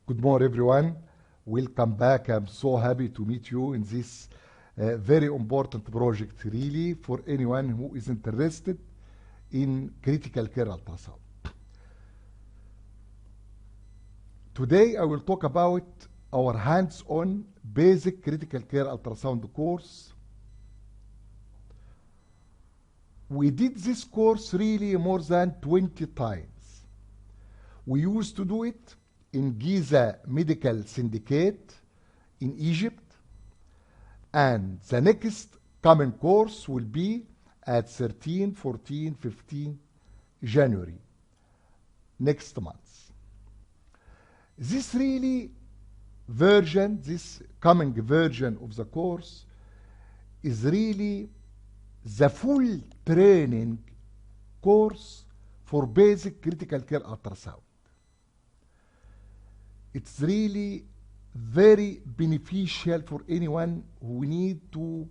Good morning, everyone. Welcome back. I'm so happy to meet you in this very important project, really, for anyone who is interested in critical care ultrasound. Today, I will talk about our hands-on basic critical care ultrasound course. We did this course really more than 20 times. We used to do it in Giza Medical Syndicate in Egypt, and the next common course will be at 13, 14, 15 January next month. This really version, this coming version of the course is really the full training course for basic critical care ultrasound. It's really very beneficial for anyone who need to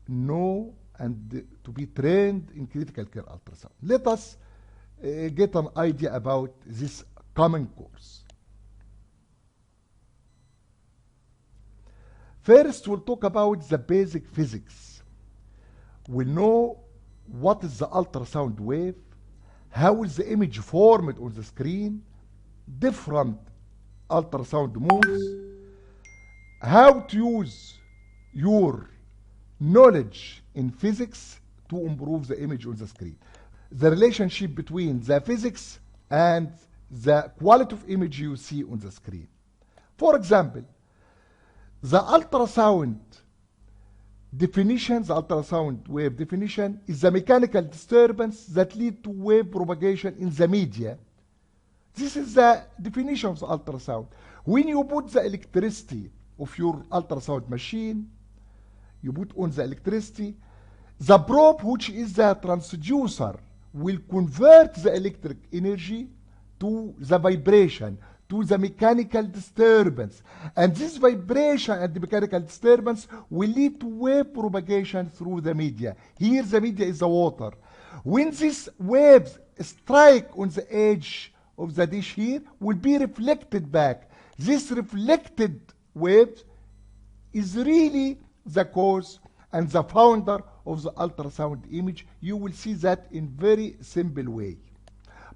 know and to be trained in critical care ultrasound. Let us get an idea about this common course. First, we'll talk about the basic physics. We'll know what is the ultrasound wave, how is the image formed on the screen, different ultrasound modes, how to use your knowledge in physics to improve the image on the screen, the relationship between the physics and the quality of image you see on the screen. For example, the ultrasound definition, the ultrasound wave definition, is the mechanical disturbance that lead to wave propagation in the media. This is the definition of the ultrasound. When you put the electricity of your ultrasound machine, you put on the electricity, the probe, which is the transducer, will convert the electric energy to the vibration, to the mechanical disturbance. And this vibration and the mechanical disturbance will lead to wave propagation through the media. Here the media is the water. When these waves strike on the edge of the dish here, will be reflected back. This reflected wave is really the cause and the founder of the ultrasound image. You will see that in very simple way.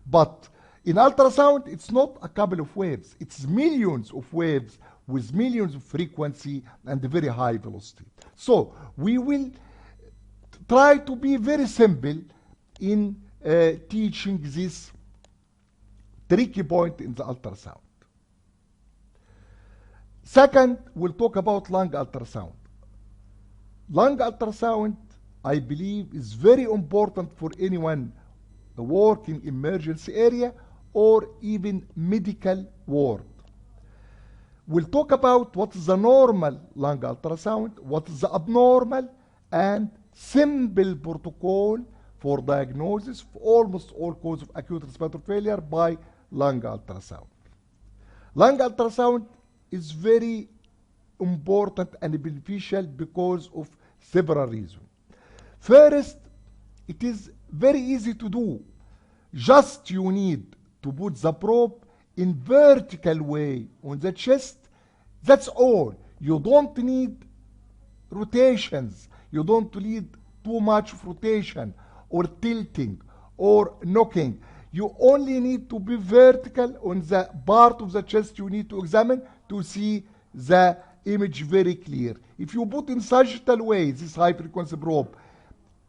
But in ultrasound, it's not a couple of waves. It's millions of waves with millions of frequency and very high velocity. So we will try to be very simple in teaching this tricky point in the ultrasound. Second, we'll talk about lung ultrasound. Lung ultrasound, I believe, is very important for anyone working in emergency area or even medical ward. We'll talk about what is the normal lung ultrasound, what is the abnormal, and simple protocol for diagnosis of almost all causes of acute respiratory failure by lung ultrasound. Lung ultrasound is very important and beneficial because of several reasons. First, it is very easy to do. Just you need to put the probe in vertical way on the chest. That's all. You don't need rotations. You don't need too much rotation or tilting or knocking. You only need to be vertical on the part of the chest you need to examine to see the image very clear. If you put in sagittal way this high frequency probe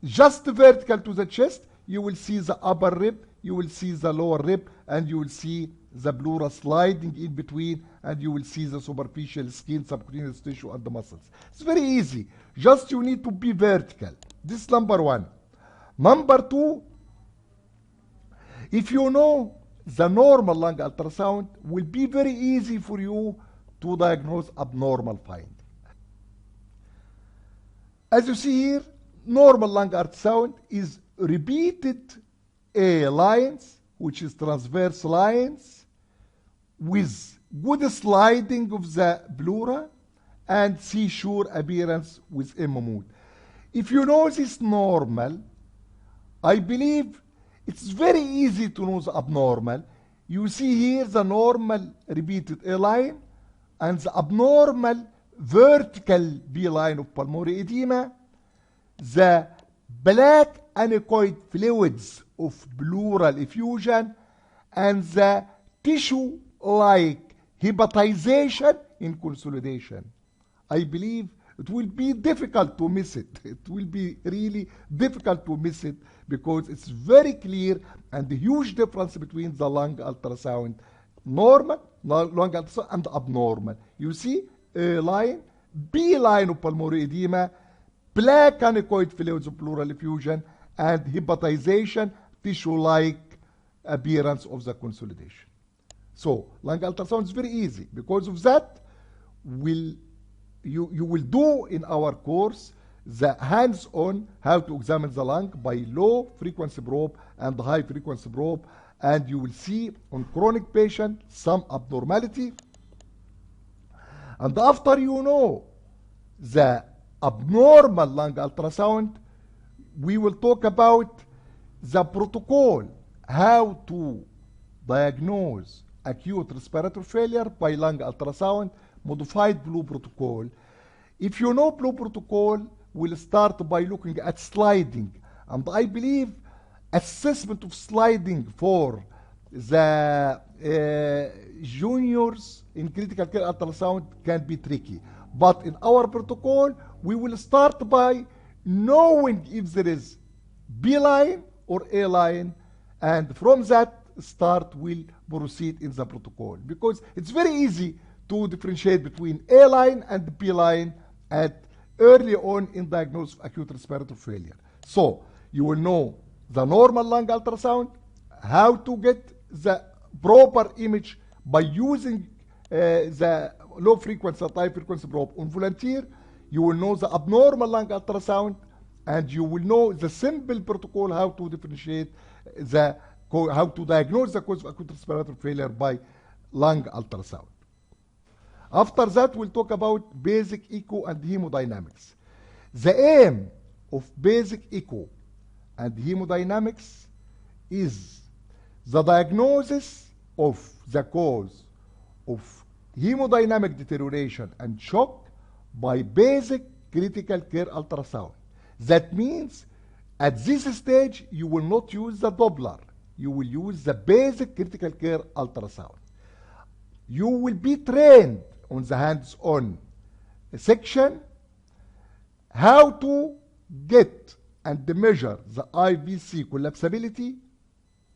just vertical to the chest, you will see the upper rib, you will see the lower rib, and you will see the pleura sliding in between, and you will see the superficial skin, subcutaneous tissue, and the muscles. It's very easy. Just you need to be vertical. This is number one. Number two, if you know the normal lung ultrasound, will be very easy for you to diagnose abnormal finding. As you see here, normal lung ultrasound is repeated A lines, which is transverse lines, with good sliding of the pleura and seashore appearance with M mode. If you know this normal, I believe it's very easy to know the abnormal. You see here the normal repeated A line and the abnormal vertical B line of pulmonary edema, the black anechoic fluids of pleural effusion, and the tissue-like hepatization in consolidation. I believe it will be difficult to miss it. It will be really difficult to miss it because it's very clear and the huge difference between the lung ultrasound normal, lung ultrasound, and abnormal. You see A line, B line of pulmonary edema, black anechoic fluids of pleural effusion, and hepatization, tissue-like appearance of the consolidation. So lung ultrasound is very easy. Because of that, you will do in our course the hands-on how to examine the lung by low frequency probe and high frequency probe, and you will see on chronic patient some abnormality. And after you know the abnormal lung ultrasound, we will talk about the protocol, how to diagnose acute respiratory failure by lung ultrasound, modified blue protocol. If you know blue protocol, we'll start by looking at sliding. And I believe assessment of sliding for the juniors in critical care ultrasound can be tricky. But in our protocol, we will start by knowing if there is B line or A line, and from that start we'll proceed in the protocol, because it's very easy to differentiate between A line and B line at early on in diagnosis of acute respiratory failure. So you will know the normal lung ultrasound, how to get the proper image by using the low frequency or high frequency probe on volunteer. You will know the abnormal lung ultrasound, and you will know the simple protocol how to differentiate how to diagnose the cause of acute respiratory failure by lung ultrasound. After that, we'll talk about basic echo and hemodynamics. The aim of basic echo and hemodynamics is the diagnosis of the cause of hemodynamic deterioration and shock by basic critical care ultrasound. That means at this stage, you will not use the Doppler. You will use the basic critical care ultrasound. You will be trained on the hands-on section how to get and measure the IVC collapsibility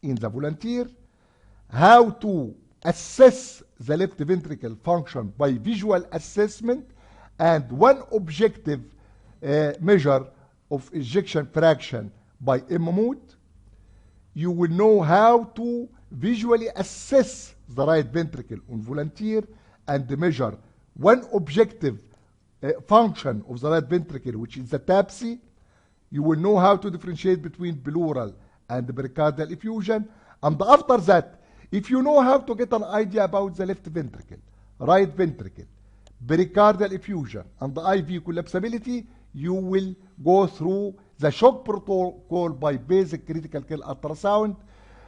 in the volunteer, how to assess the left ventricle function by visual assessment, and one objective measure of ejection fraction by M-mode. You will know how to visually assess the right ventricle on volunteer and measure one objective function of the right ventricle, which is the TAPSE. You will know how to differentiate between pleural and pericardial effusion. And after that, if you know how to get an idea about the left ventricle, right ventricle, pericardial effusion, and the IV collapsibility, you will go through the shock protocol by basic critical care ultrasound,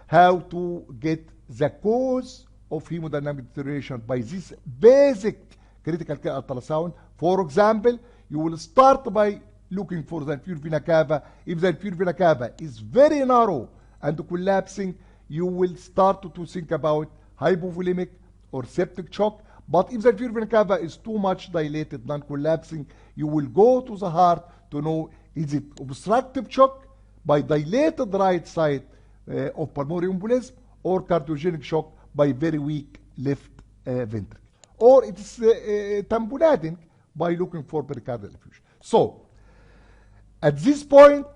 how to get the cause of hemodynamic deterioration by this basic critical care ultrasound. For example, you will start by looking for the inferior vena cava. If the inferior vena cava is very narrow and collapsing, you will start to think about hypovolemic or septic shock. But if the inferior vena cava is too much dilated, non-collapsing, you will go to the heart to know, is it obstructive shock by dilated right side of pulmonary embolism, or cardiogenic shock by very weak left ventricle, or it's tamponading by looking for pericardial effusion. So at this point,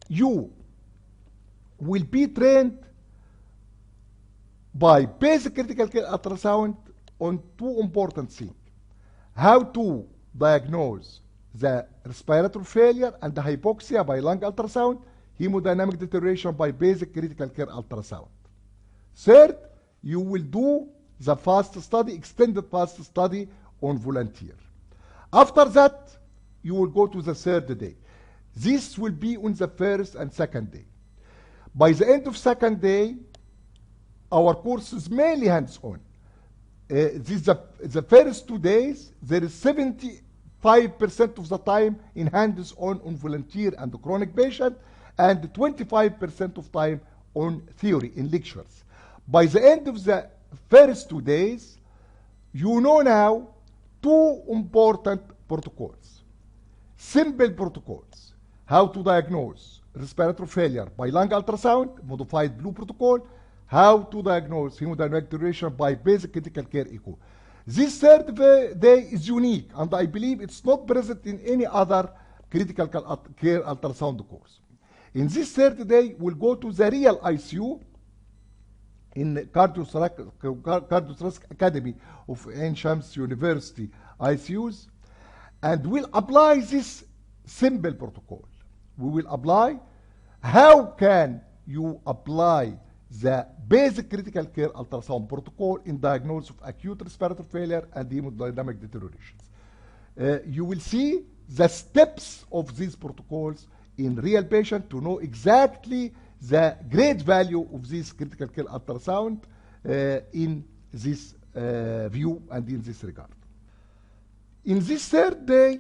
you will be trained by basic critical care ultrasound on two important things: how to diagnose the respiratory failure and the hypoxia by lung ultrasound, hemodynamic deterioration by basic critical care ultrasound. Third, you will do the FAST study, extended FAST study on volunteer. After that, you will go to the third day. This will be on the first and second day. By the end of second day, our course is mainly hands-on. This the first 2 days, there is 75% of the time in hands-on on volunteer and the chronic patient, and 25% of time on theory in lectures. By the end of the first 2 days, you know now 2 important protocols. Simple protocols. How to diagnose respiratory failure by lung ultrasound, modified blue protocol. How to diagnose hemodynamic deterioration by basic critical care echo. This third day is unique, and I believe it's not present in any other critical care ultrasound course. In this third day, we'll go to the real ICU in Cardiothoracic Academy of Ain Shams University ICUs, and we'll apply this simple protocol. We will apply. How can you apply the basic critical care ultrasound protocol in diagnosis of acute respiratory failure and hemodynamic deteriorations? You will see the steps of these protocols in real patient to know exactly the great value of this critical care ultrasound in this view and in this regard. In this third day,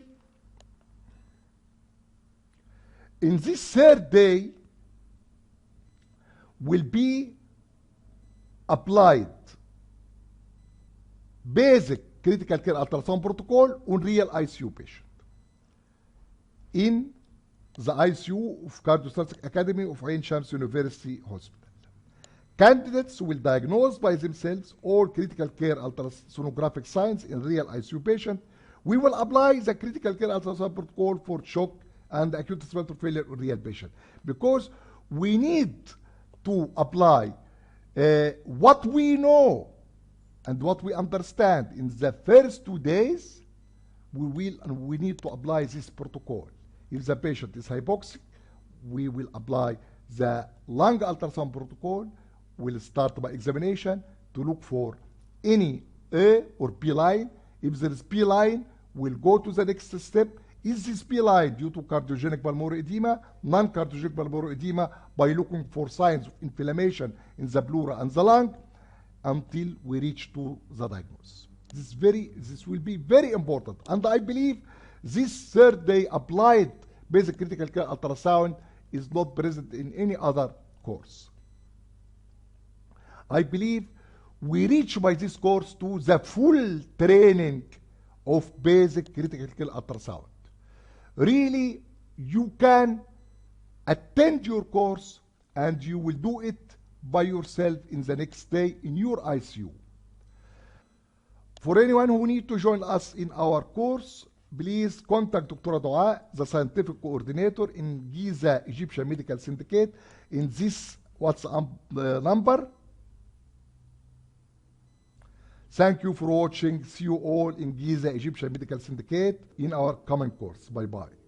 will be applied basic critical care ultrasound protocol on real ICU patient in the ICU of Cardiothoracic Academy of Ain Shams University Hospital. Candidates will diagnose by themselves all critical care ultrasonographic signs in real ICU patient. We will apply the critical care ultrasound protocol for shock and acute respiratory failure in real patient, because we need to apply what we know and what we understand in the first 2 days. We need to apply this protocol. If the patient is hypoxic, we will apply the lung ultrasound protocol. We'll start by examination to look for any A or P line. If there is P line, we'll go to the next step. Is this P line due to cardiogenic pulmonary edema, non-cardiogenic pulmonary edema, by looking for signs of inflammation in the pleura and the lung, until we reach to the diagnosis. This will be very important, and I believe this third day applied basic critical care ultrasound is not present in any other course. I believe we reach by this course to the full training of basic critical care ultrasound. Really, you can attend your course and you will do it by yourself in the next day in your ICU. For anyone who needs to join us in our course, please contact Dr. Dua, the scientific coordinator in Giza Egyptian Medical Syndicate, in this WhatsApp number. Thank you for watching. See you all in Giza Egyptian Medical Syndicate in our common course. Bye-bye.